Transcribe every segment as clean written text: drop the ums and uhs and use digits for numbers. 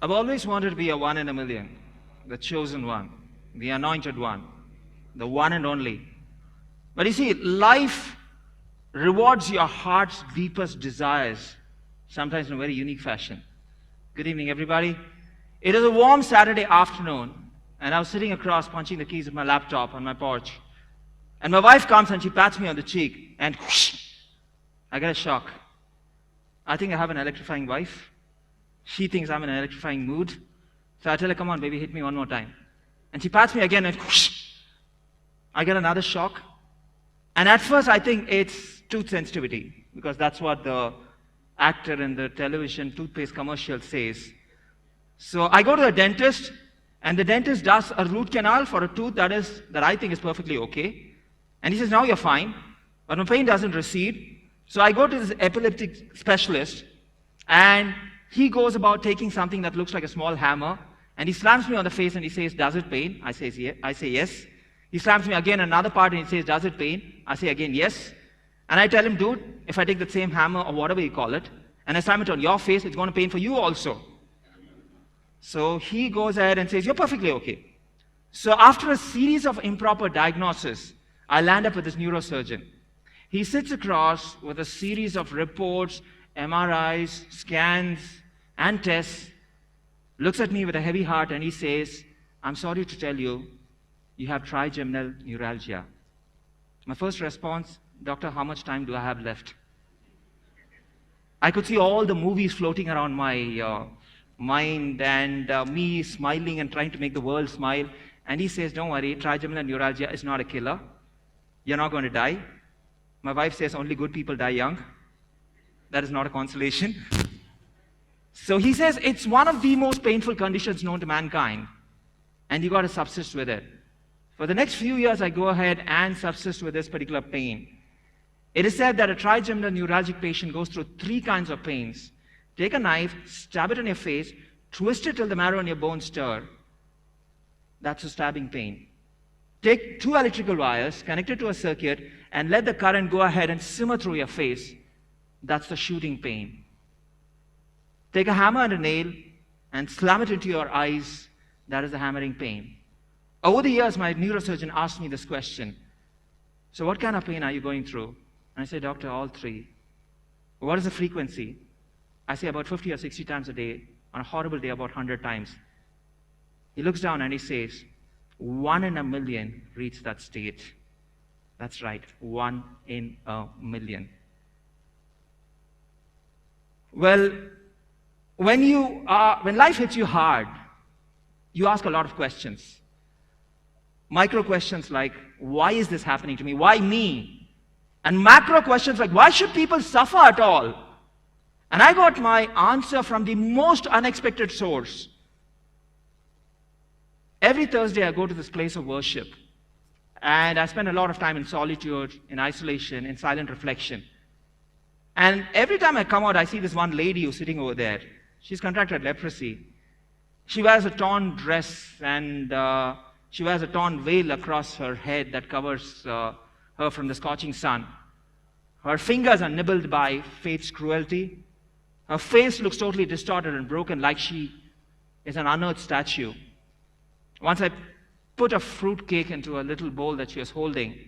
I've always wanted to be a one in a million, the chosen one, the anointed one, the one and only. But you see, life rewards your heart's deepest desires, sometimes in a very unique fashion. Good evening, everybody. It is a warm Saturday afternoon, and I was sitting across punching the keys of my laptop on my porch. And my wife comes and she pats me on the cheek, and whoosh, I get a shock. I think I have an electrifying wife. She thinks I'm in an electrifying mood. So I tell her, come on, baby, hit me one more time. And she pats me again, and whoosh, I get another shock. And at first, I think it's tooth sensitivity, because that's what the actor in the television toothpaste commercial says. So I go to the dentist, and the dentist does a root canal for a tooth that I think is perfectly okay. And he says, now you're fine, but my pain doesn't recede. So I go to this epileptic specialist, and he goes about taking something that looks like a small hammer, and he slams me on the face and he says, does it pain? I say yes. He slams me again another part and he says, does it pain? I say again, yes. And I tell him, dude, if I take the same hammer or whatever you call it, and I slam it on your face, it's going to pain for you also. So he goes ahead and says, you're perfectly okay. So after a series of improper diagnoses, I land up with this neurosurgeon. He sits across with a series of reports, MRIs, scans, and tests, looks at me with a heavy heart, and he says, I'm sorry to tell you, you have trigeminal neuralgia. My first response, doctor, how much time do I have left? I could see all the movies floating around my mind, and me smiling and trying to make the world smile. And he says, don't worry, trigeminal neuralgia is not a killer. You're not going to die. My wife says only good people die young. That is not a consolation. So he says it's one of the most painful conditions known to mankind, and you got to subsist with it. For the next few years, I go ahead and subsist with this particular pain. It is said that a trigeminal neuralgic patient goes through 3 kinds of pains. Take a knife, stab it in your face, twist it till the marrow in your bones stir. That's a stabbing pain. Take 2 electrical wires, connect it to a circuit, and let the current go ahead and simmer through your face. That's the shooting pain. Take a hammer and a nail and slam it into your eyes. That is the hammering pain. Over the years, my neurosurgeon asked me this question. So what kind of pain are you going through? And I say, doctor, all 3. What is the frequency? I say about 50 or 60 times a day. On a horrible day, about 100 times. He looks down and he says, 1 in a million reach that state. That's right, 1 in a million. Well, when life hits you hard, you ask a lot of questions. Micro questions like, why is this happening to me? Why me? And macro questions like, why should people suffer at all? And I got my answer from the most unexpected source. Every Thursday, I go to this place of worship. And I spend a lot of time in solitude, in isolation, in silent reflection. And every time I come out, I see this one lady who's sitting over there. She's contracted leprosy. She wears a torn dress, and she wears a torn veil across her head that covers her from the scorching sun. Her fingers are nibbled by fate's cruelty. Her face looks totally distorted and broken, like she is an unearthed statue. Once I put a fruit cake into a little bowl that she was holding,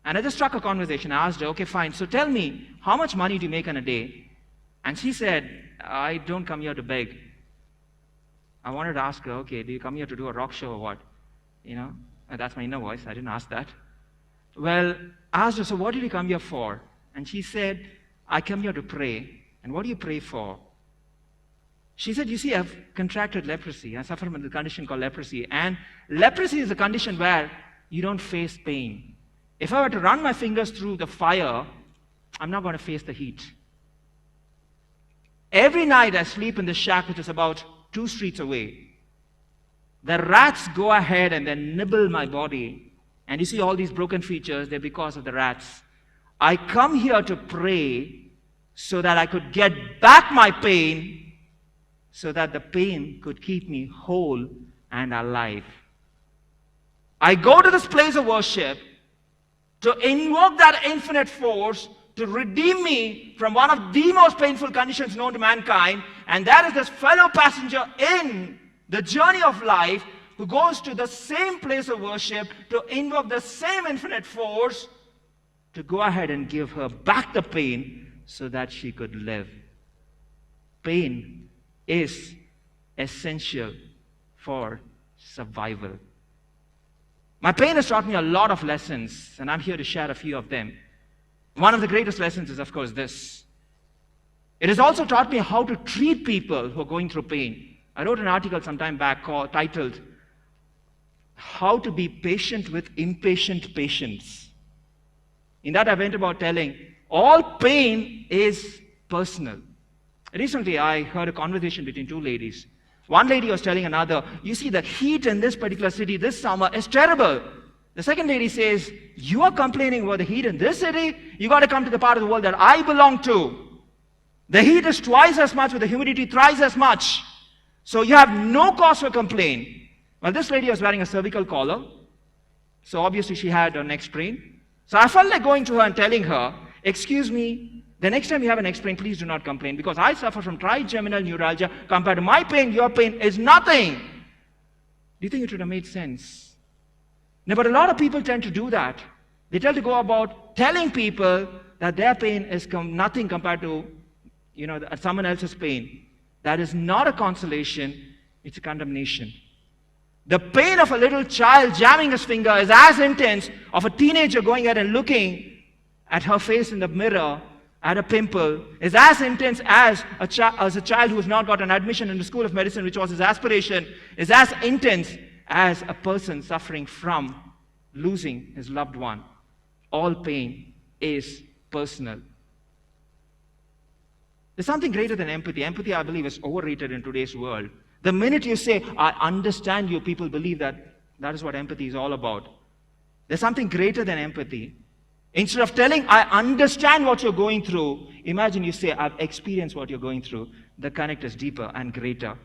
and I just struck a conversation. I asked her, okay, fine, so tell me, how much money do you make in a day? And she said, I don't come here to beg. I wanted to ask her, okay, do you come here to do a rock show or what? You know, and that's my inner voice. I didn't ask that. Well, I asked her, so what did you come here for? And she said, I come here to pray. And what do you pray for? She said, you see, I've contracted leprosy. I suffer from a condition called leprosy. And leprosy is a condition where you don't face pain. If I were to run my fingers through the fire, I'm not going to face the heat. Every night I sleep in the shack, which is about 2 streets away. The rats go ahead and then nibble my body. And you see all these broken features, they're because of the rats. I come here to pray so that I could get back my pain, so that the pain could keep me whole and alive. I go to this place of worship to invoke that infinite force to redeem me from one of the most painful conditions known to mankind And there is this fellow passenger in the journey of life who goes to the same place of worship to invoke the same infinite force to go ahead and give her back the pain so that she could live. Pain is essential for survival. My pain has taught me a lot of lessons, and I'm here to share a few of them. One of the greatest lessons is, of course, this. It has also taught me how to treat people who are going through pain. I wrote an article some time back titled, How to be Patient with Impatient Patients. In that, I went about telling, all pain is personal. Recently, I heard a conversation between two ladies. One lady was telling another, you see, the heat in this particular city this summer is terrible. The second lady says, you are complaining about the heat in this city? You got to come to the part of the world that I belong to. The heat is twice as much with the humidity thrice as much. So you have no cause for complaint. Well, this lady was wearing a cervical collar. So obviously she had a neck sprain. So I felt like going to her and telling her, excuse me, the next time you have a neck sprain, please do not complain, because I suffer from trigeminal neuralgia. Compared to my pain, your pain is nothing. Do you think it would have made sense? No, but a lot of people tend to do that. They tend to go about telling people that their pain is nothing compared to, someone else's pain. That is not a consolation, it's a condemnation. The pain of a little child jamming his finger is as intense of a teenager going ahead and looking at her face in the mirror at a pimple, is as intense as a child who has not got an admission in the School of Medicine, which was his aspiration, is as intense as a person suffering from losing his loved one. All pain is personal. There's something greater than empathy. Empathy, I believe, is overrated in today's world. The minute you say, I understand you, people believe that is what empathy is all about. There's something greater than empathy. Instead of telling, I understand what you're going through, imagine you say, I've experienced what you're going through. The connect is deeper and greater.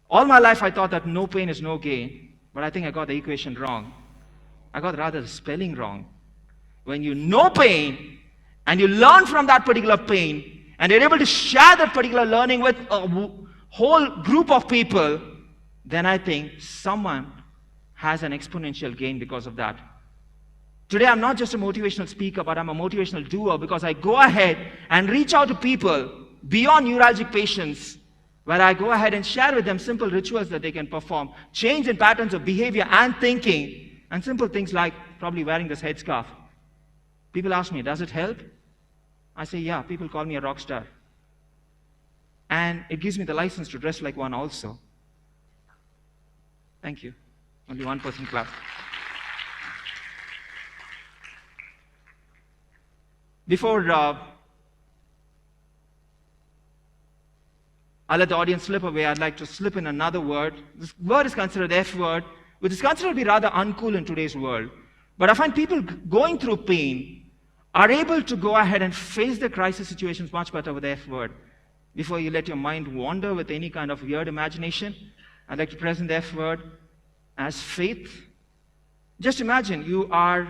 All my life I thought that no pain is no gain, but I think I got the equation wrong. I got rather the spelling wrong. When you know pain, and you learn from that particular pain, and you're able to share that particular learning with a whole group of people, then I think someone has an exponential gain because of that. Today, I'm not just a motivational speaker, but I'm a motivational doer, because I go ahead and reach out to people beyond neuralgic patients, where I go ahead and share with them simple rituals that they can perform, change in patterns of behavior and thinking, and simple things like probably wearing this headscarf. People ask me, does it help? I say, yeah, people call me a rock star. And it gives me the license to dress like one also. Thank you. Only one person clapped. Before I let the audience slip away, I'd like to slip in another word. This word is considered F word, which is considered to be rather uncool in today's world. But I find people going through pain are able to go ahead and face the crisis situations much better with the F word. Before you let your mind wander with any kind of weird imagination, I'd like to present the F word as faith. Just imagine you are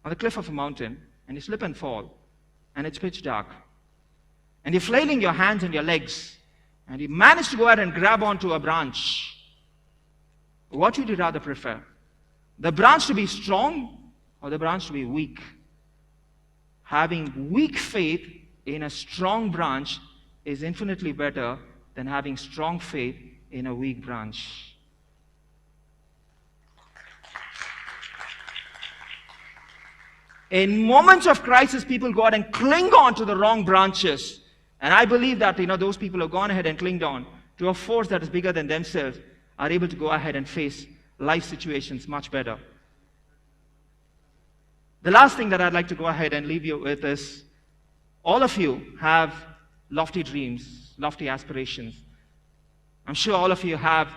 on the cliff of a mountain, and you slip and fall, and it's pitch dark. And you're flailing your hands and your legs, and you manage to go ahead and grab onto a branch. What would you rather prefer? The branch to be strong or the branch to be weak? Having weak faith in a strong branch is infinitely better than having strong faith in a weak branch. In moments of crisis, people go out and cling on to the wrong branches. And I believe that those people who have gone ahead and clinged on to a force that is bigger than themselves are able to go ahead and face life situations much better. The last thing that I'd like to go ahead and leave you with is, all of you have lofty dreams, lofty aspirations. I'm sure all of you have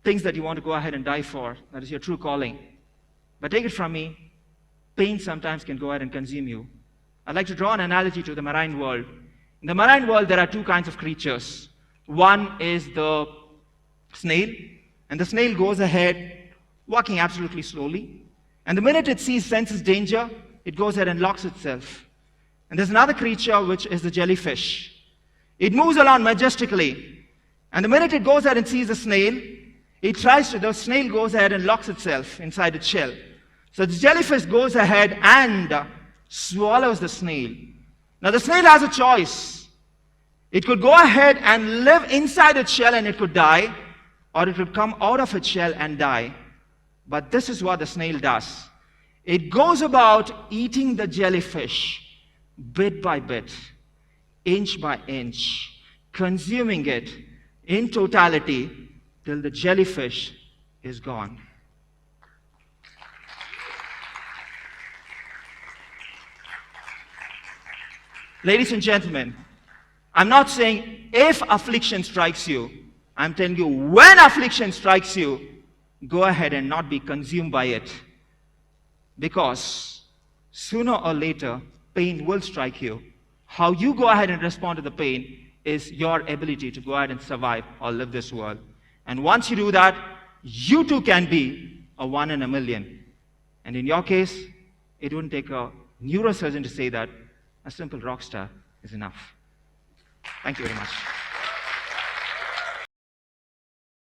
things that you want to go ahead and die for. That is your true calling. But take it from me, pain sometimes can go ahead and consume you. I'd like to draw an analogy to the marine world. In the marine world, there are two kinds of creatures. One is the snail, and the snail goes ahead walking absolutely slowly. And the minute it senses danger, it goes ahead and locks itself. And there's another creature, which is the jellyfish. It moves along majestically. And the minute it goes ahead and sees a snail, the snail goes ahead and locks itself inside its shell. So the jellyfish goes ahead and swallows the snail. Now the snail has a choice. It could go ahead and live inside its shell and it could die, or it could come out of its shell and die. But this is what the snail does. It goes about eating the jellyfish bit by bit, inch by inch, consuming it in totality till the jellyfish is gone. Ladies and gentlemen, I'm not saying if affliction strikes you. I'm telling you, when affliction strikes you, go ahead and not be consumed by it. Because sooner or later, pain will strike you. How you go ahead and respond to the pain is your ability to go ahead and survive or live this world. And once you do that, you too can be a 1 in a million. And in your case, it wouldn't take a neurosurgeon to say that a simple rock star is enough. Thank you very much.